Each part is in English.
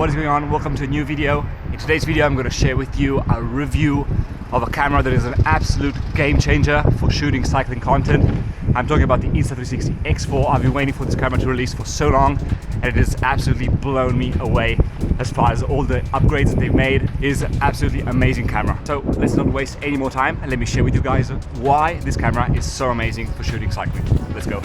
what is going on? Welcome to a new video. In today's video I'm going to share with you a review of a camera that is an absolute game changer for shooting cycling content. I'm talking about the Insta360 X4. I've been waiting for this camera to release for so long and it has absolutely blown me away as far as all the upgrades that they've made. It is an absolutely amazing camera. So let's not waste any more time and let me share with you guys why this camera is so amazing for shooting cycling. Let's go.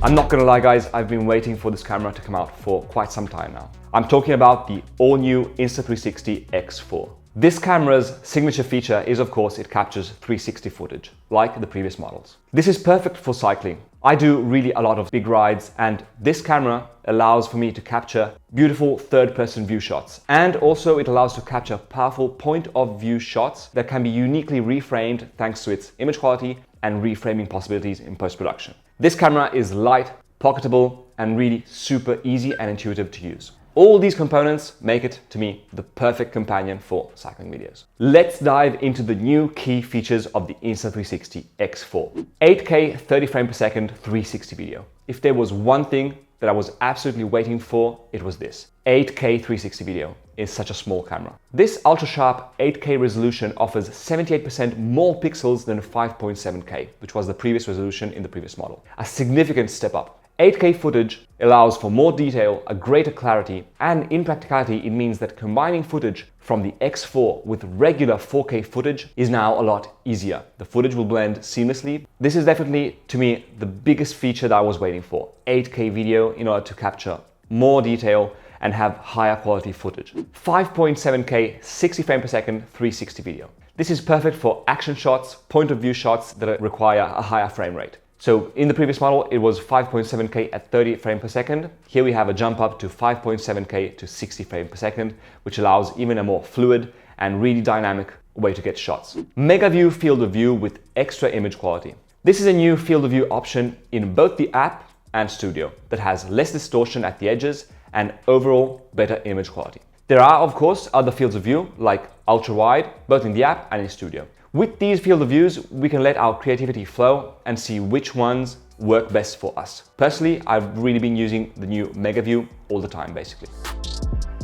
I'm not gonna lie guys, I've been waiting for this camera to come out for quite some time now. I'm talking about the all-new Insta360 X4. This camera's signature feature is of course it captures 360 footage, like the previous models. This is perfect for cycling. I do really a lot of big rides and this camera allows for me to capture beautiful third-person view shots. And also it allows to capture powerful point of view shots that can be uniquely reframed thanks to its image quality and reframing possibilities in post-production. This camera is light, pocketable, and really super easy and intuitive to use. All these components make it, to me, the perfect companion for cycling videos. Let's dive into the new key features of the Insta360 X4. 8K 30 frames per second 360 video. If there was one thing that I was absolutely waiting for, it was this. 8K 360 video is such a small camera. This ultra-sharp 8K resolution offers 78% more pixels than 5.7K, which was the previous resolution in the previous model. A significant step up. 8K footage allows for more detail, a greater clarity, and in practicality it means that combining footage from the X4 with regular 4K footage is now a lot easier. The footage will blend seamlessly. This is definitely, to me, the biggest feature that I was waiting for. 8K video in order to capture more detail and have higher quality footage. 5.7K 60 frames per second 360 video. This is perfect for action shots, point of view shots that require a higher frame rate. So in the previous model, it was 5.7K at 30 frames per second. Here we have a jump up to 5.7K to 60 frames per second, which allows even a more fluid and really dynamic way to get shots. MegaView field of view with extra image quality. This is a new field of view option in both the app and studio that has less distortion at the edges and overall better image quality. There are, of course, other fields of view like ultra wide, both in the app and in studio. With these field of views, we can let our creativity flow and see which ones work best for us. Personally, I've really been using the new MegaView all the time, basically.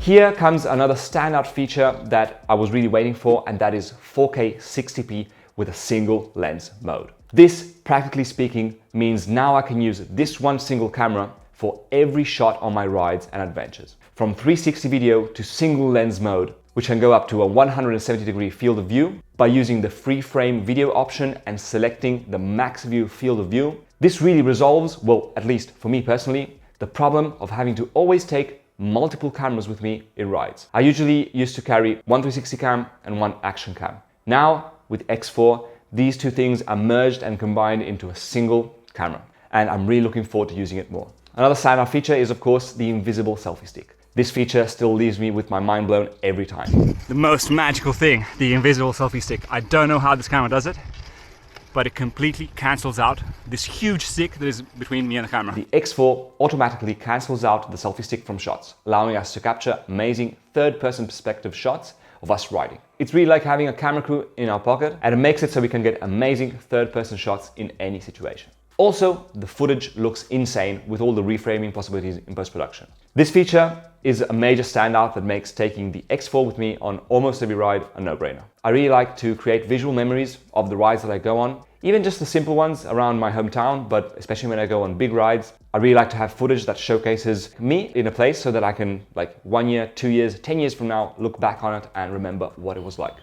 Here comes another standout feature that I was really waiting for, and that is 4K 60p with a single lens mode. This, practically speaking, means now I can use this one single camera for every shot on my rides and adventures. From 360 video to single lens mode, which can go up to a 170-degree field of view by using the free frame video option and selecting the max view field of view. This really resolves, well, at least for me personally, the problem of having to always take multiple cameras with me in rides. I usually used to carry one 360 cam and one action cam. Now, with X4, these two things are merged and combined into a single camera, and I'm really looking forward to using it more. Another standout feature is, of course, the invisible selfie stick. This feature still leaves me with my mind blown every time. The most magical thing, the invisible selfie stick. I don't know how this camera does it, but it completely cancels out this huge stick that is between me and the camera. The X4 automatically cancels out the selfie stick from shots, allowing us to capture amazing third-person perspective shots of us riding. It's really like having a camera crew in our pocket, and it makes it so we can get amazing third-person shots in any situation. Also, the footage looks insane with all the reframing possibilities in post-production. This feature is a major standout that makes taking the X4 with me on almost every ride a no-brainer. I really like to create visual memories of the rides that I go on, even just the simple ones around my hometown, but especially when I go on big rides. I really like to have footage that showcases me in a place so that I can, like 1 year, 2 years, 10 years from now, look back on it and remember what it was like.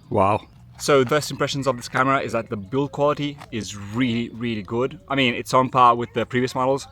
Wow. So the first impressions of this camera is that the build quality is really, really good. I mean, it's on par with the previous models,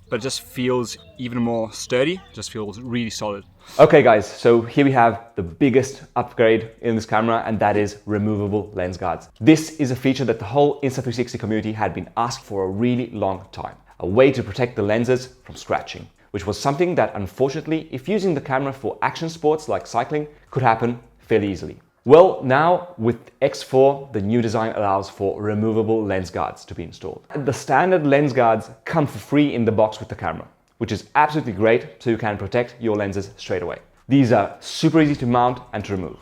but it just feels even more sturdy, just feels really solid. Okay guys, so here we have the biggest upgrade in this camera, and that is removable lens guards. This is a feature that the whole Insta360 community had been asked for a really long time. A way to protect the lenses from scratching, which was something that unfortunately, if using the camera for action sports like cycling, could happen fairly easily. Well, now with X4, the new design allows for removable lens guards to be installed. The standard lens guards come for free in the box with the camera, which is absolutely great, so you can protect your lenses straight away. These are super easy to mount and to remove.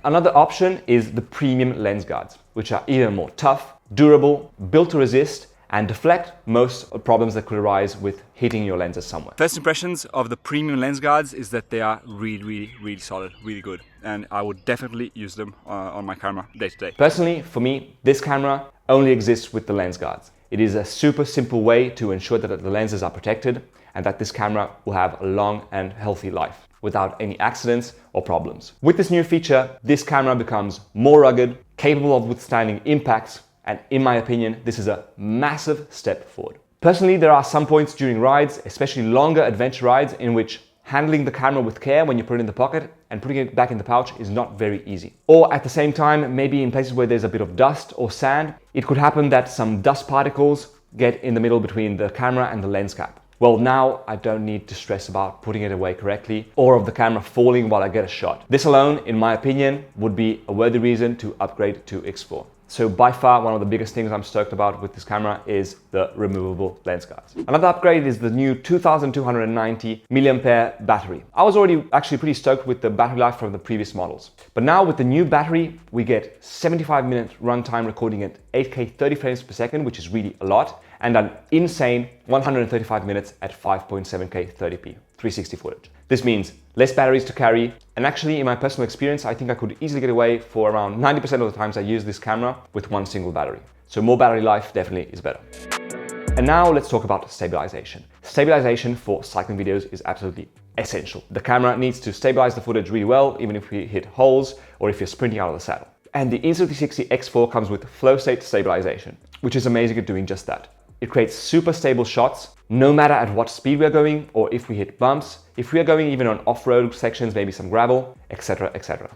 Another option is the premium lens guards, which are even more tough, durable, built to resist, and deflect most problems that could arise with hitting your lenses somewhere. First impressions of the premium lens guards is that they are really solid, really good. And I would definitely use them on my camera day to day. Personally, for me, this camera only exists with the lens guards. It is a super simple way to ensure that the lenses are protected and that this camera will have a long and healthy life without any accidents or problems. With this new feature, this camera becomes more rugged, capable of withstanding impacts, and in my opinion, this is a massive step forward. Personally, there are some points during rides, especially longer adventure rides, in which handling the camera with care when you put it in the pocket and putting it back in the pouch is not very easy. Or at the same time, maybe in places where there's a bit of dust or sand, it could happen that some dust particles get in the middle between the camera and the lens cap. Well, now I don't need to stress about putting it away correctly or of the camera falling while I get a shot. This alone, in my opinion, would be a worthy reason to upgrade to X4. So by far, one of the biggest things I'm stoked about with this camera is the removable lens guards. Another upgrade is the new 2290 mAh battery. I was already actually pretty stoked with the battery life from the previous models. But now with the new battery, we get 75-minute runtime recording at 8K 30 frames per second, which is really a lot, and an insane 135 minutes at 5.7K 30p 360 footage. This means less batteries to carry, and actually in my personal experience, I think I could easily get away for around 90% of the times I use this camera with one single battery. So more battery life definitely is better. And now let's talk about stabilization. Stabilization for cycling videos is absolutely essential. The camera needs to stabilize the footage really well, even if we hit holes or if you're sprinting out of the saddle. And the Insta360 X4 comes with Flowstate stabilization, which is amazing at doing just that. It creates super stable shots, no matter at what speed we are going or if we hit bumps, if we are going even on off-road sections, maybe some gravel, etc, etc.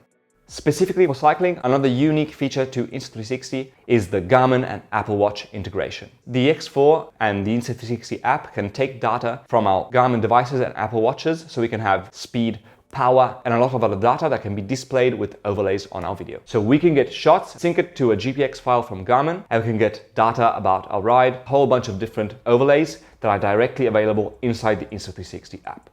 Specifically for cycling, another unique feature to Insta360 is the Garmin and Apple Watch integration. The X4 and the Insta360 app can take data from our Garmin devices and Apple Watches, so we can have speed, power, and a lot of other data that can be displayed with overlays on our video. So we can get shots, sync it to a GPX file from Garmin, and we can get data about our ride, a whole bunch of different overlays that are directly available inside the Insta360 app.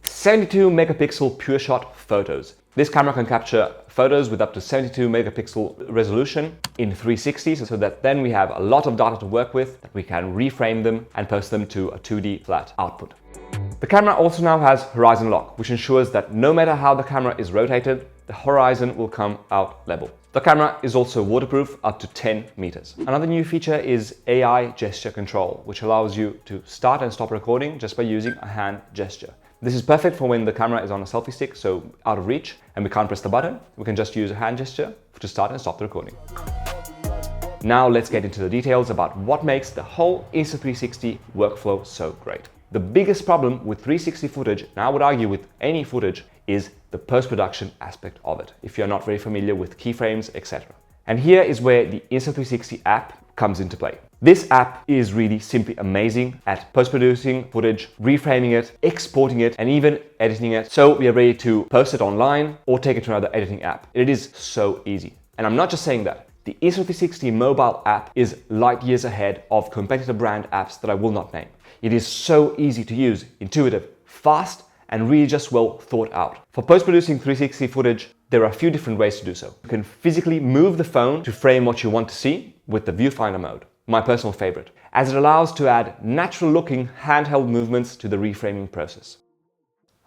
72 megapixel pure shot photos. This camera can capture photos with up to 72 megapixel resolution in 360, so that then we have a lot of data to work with, that we can reframe them and post them to a 2D flat output. The camera also now has horizon lock, which ensures that no matter how the camera is rotated, the horizon will come out level. The camera is also waterproof up to 10 meters. Another new feature is AI gesture control, which allows you to start and stop recording just by using a hand gesture. This is perfect for when the camera is on a selfie stick, so out of reach, and we can't press the button. We can just use a hand gesture to start and stop the recording. Now let's get into the details about what makes the whole Insta360 workflow so great. The biggest problem with 360 footage, and I would argue with any footage, is the post-production aspect of it, if you're not very familiar with keyframes, etc. And here is where the Insta360 app comes into play. This app is really simply amazing at post-producing footage, reframing it, exporting it, and even editing it, so we are ready to post it online or take it to another editing app. It is so easy. And I'm not just saying that. The Insta360 mobile app is light years ahead of competitor brand apps that I will not name. It is so easy to use, intuitive, fast, and really just well thought out. For post-producing 360 footage, there are a few different ways to do so. You can physically move the phone to frame what you want to see with the Viewfinder mode, my personal favorite, as it allows to add natural-looking handheld movements to the reframing process.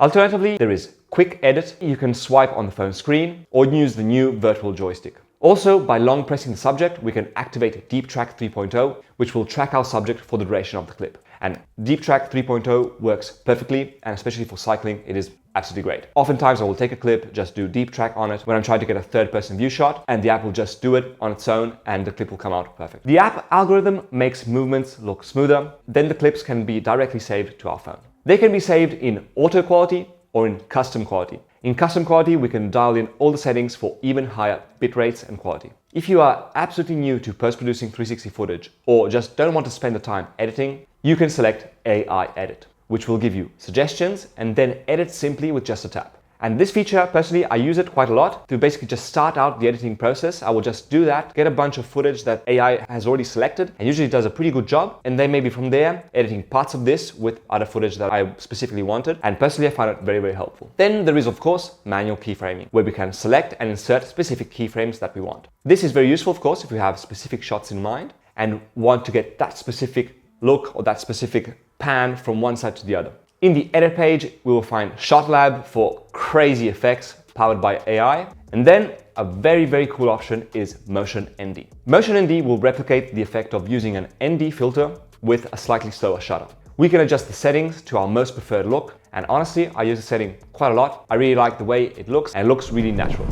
Alternatively, there is Quick Edit. You can swipe on the phone screen or use the new virtual joystick. Also, by long pressing the subject, we can activate Deeptrack 3.0, which will track our subject for the duration of the clip. And Deeptrack 3.0 works perfectly, and especially for cycling, it is absolutely great. Oftentimes I will take a clip, just do Deeptrack on it when I'm trying to get a third-person view shot, and the app will just do it on its own and the clip will come out perfect. The app algorithm makes movements look smoother, then the clips can be directly saved to our phone. They can be saved in auto quality or in custom quality. In custom quality, we can dial in all the settings for even higher bit rates and quality. If you are absolutely new to post-producing 360 footage or just don't want to spend the time editing, you can select AI Edit, which will give you suggestions and then edit simply with just a tap. And this feature, personally, I use it quite a lot to basically just start out the editing process. I will just do that, get a bunch of footage that AI has already selected and usually does a pretty good job. And then maybe from there, editing parts of this with other footage that I specifically wanted. And personally, I find it very, very helpful. Then there is, of course, manual keyframing, where we can select and insert specific keyframes that we want. This is very useful, of course, if we have specific shots in mind. and want to get that specific look or that specific pan from one side to the other. In the edit page, we will find shotlab for crazy effects powered by AI. And then a very, very cool option is motion ND. Motion ND will replicate the effect of using an ND filter with a slightly slower shutter. We can adjust the settings to our most preferred look. And honestly, I use the setting quite a lot. I really like the way it looks, and it looks really natural.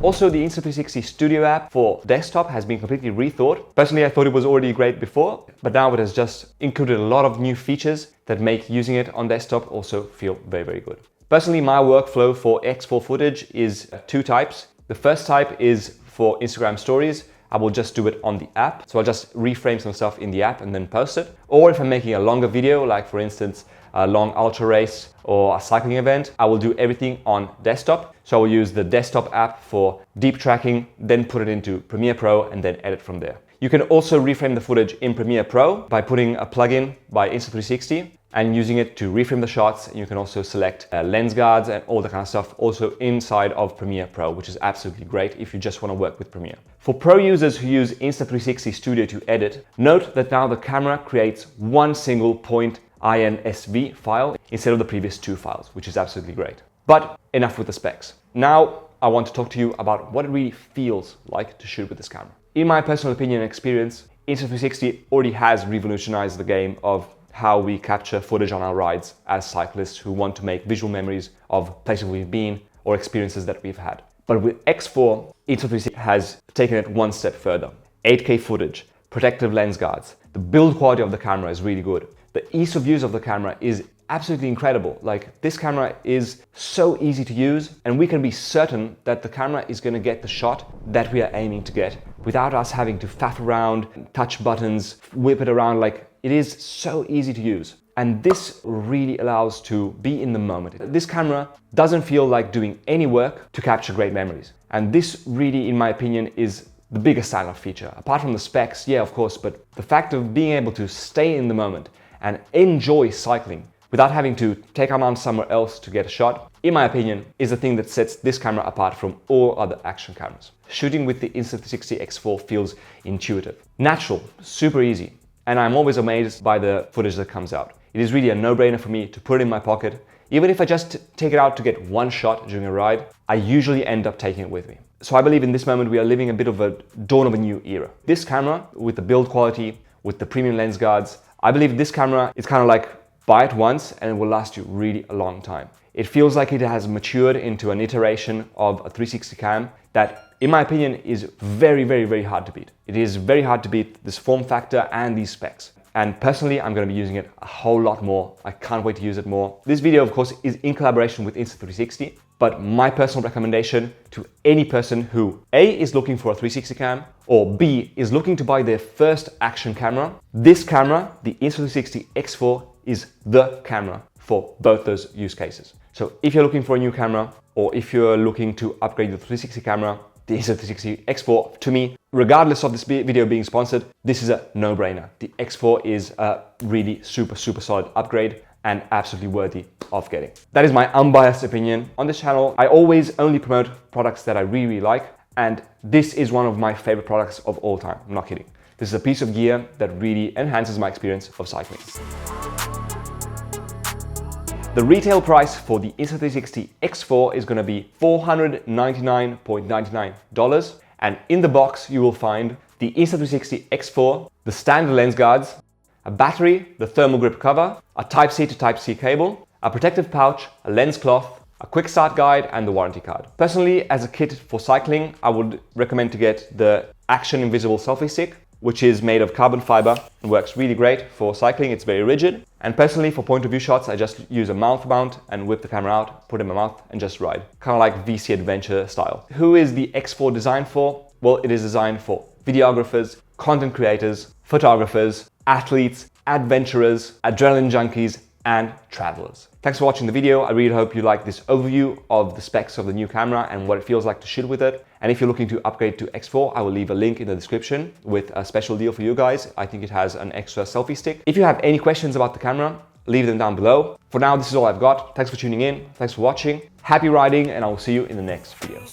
Also, the Insta360 Studio app for desktop has been completely rethought. Personally, I thought it was already great before, but now it has just included a lot of new features that make using it on desktop also feel very, very good. Personally, my workflow for X4 footage is two types. The first type is for Instagram stories. I will just do it on the app. So I'll just reframe some stuff in the app and then post it. Or if I'm making a longer video, like for instance, a long ultra race or a cycling event, I will do everything on desktop. So I will use the desktop app for deep tracking, then put it into Premiere Pro and then edit from there. You can also reframe the footage in Premiere Pro by putting a plugin by Insta360 and using it to reframe the shots. You can also select lens guards and all that kind of stuff also inside of Premiere Pro, which is absolutely great if you just want to work with Premiere. For pro users who use Insta360 Studio to edit, note that now the camera creates one single point INSV file instead of the previous two files, which is absolutely great. But enough with the specs. Now I want to talk to you about what it really feels like to shoot with this camera. In my personal opinion and experience, Insta360 already has revolutionized the game of how we capture footage on our rides as cyclists who want to make visual memories of places we've been or experiences that we've had. But with X4, Insta360 has taken it one step further. 8K footage, protective lens guards. The build quality of the camera is really good. The ease of use of the camera is absolutely incredible. Like, this camera is so easy to use, and we can be certain that the camera is going to get the shot that we are aiming to get without us having to faff around, touch buttons, whip it around. Like, it is so easy to use. And this really allows to be in the moment. This camera doesn't feel like doing any work to capture great memories. And this really, in my opinion, is the biggest standout feature. Apart from the specs, yeah, of course, but the fact of being able to stay in the moment and enjoy cycling without having to take our mount somewhere else to get a shot, in my opinion, is the thing that sets this camera apart from all other action cameras. Shooting with the Insta360 X4 feels intuitive, natural, super easy, and I'm always amazed by the footage that comes out. It is really a no-brainer for me to put it in my pocket. Even if I just take it out to get one shot during a ride, I usually end up taking it with me. So I believe in this moment we are living a bit of a dawn of a new era. This camera, with the build quality, with the premium lens guards, I believe this camera is kind of like buy it once and it will last you really a long time. It feels like it has matured into an iteration of a 360 cam that, in my opinion, is very, very, very hard to beat. It is very hard to beat this form factor and these specs. And personally, I'm going to be using it a whole lot more. I can't wait to use it more. This video, of course, is in collaboration with Insta360, but my personal recommendation to any person who A, is looking for a 360 cam, or B, is looking to buy their first action camera, this camera, the Insta360 X4, is the camera for both those use cases. So if you're looking for a new camera, or if you're looking to upgrade your 360 camera, the Insta360 X4, to me, regardless of this video being sponsored, this is a no-brainer. The X4 is a really super, super solid upgrade and absolutely worthy of getting. That is my unbiased opinion. On this channel, I always only promote products that I really, really like, and this is one of my favorite products of all time. I'm not kidding. This is a piece of gear that really enhances my experience of cycling. The retail price for the Insta360 X4 is going to be $499.99, and in the box you will find the Insta360 X4, the standard lens guards, a battery, the thermal grip cover, a Type-C to Type-C cable, a protective pouch, a lens cloth, a quick start guide, and the warranty card. Personally, as a kit for cycling, I would recommend to get the Action Invisible Selfie Stick, which is made of carbon fiber and works really great for cycling. It's very rigid. And personally, for point of view shots, I just use a mount and whip the camera out, put it in my mouth and just ride. Kind of like VC Adventure style. Who is the X4 designed for? Well, it is designed for videographers, content creators, photographers, athletes, adventurers, adrenaline junkies, and travelers. Thanks for watching the video. I really hope you like this overview of the specs of the new camera and what it feels like to shoot with it. And if you're looking to upgrade to X4, I will leave a link in the description with a special deal for you guys. I think it has an extra selfie stick. If you have any questions about the camera, leave them down below. For now, this is all I've got. Thanks for tuning in. Thanks for watching. Happy riding, and I will see you in the next video.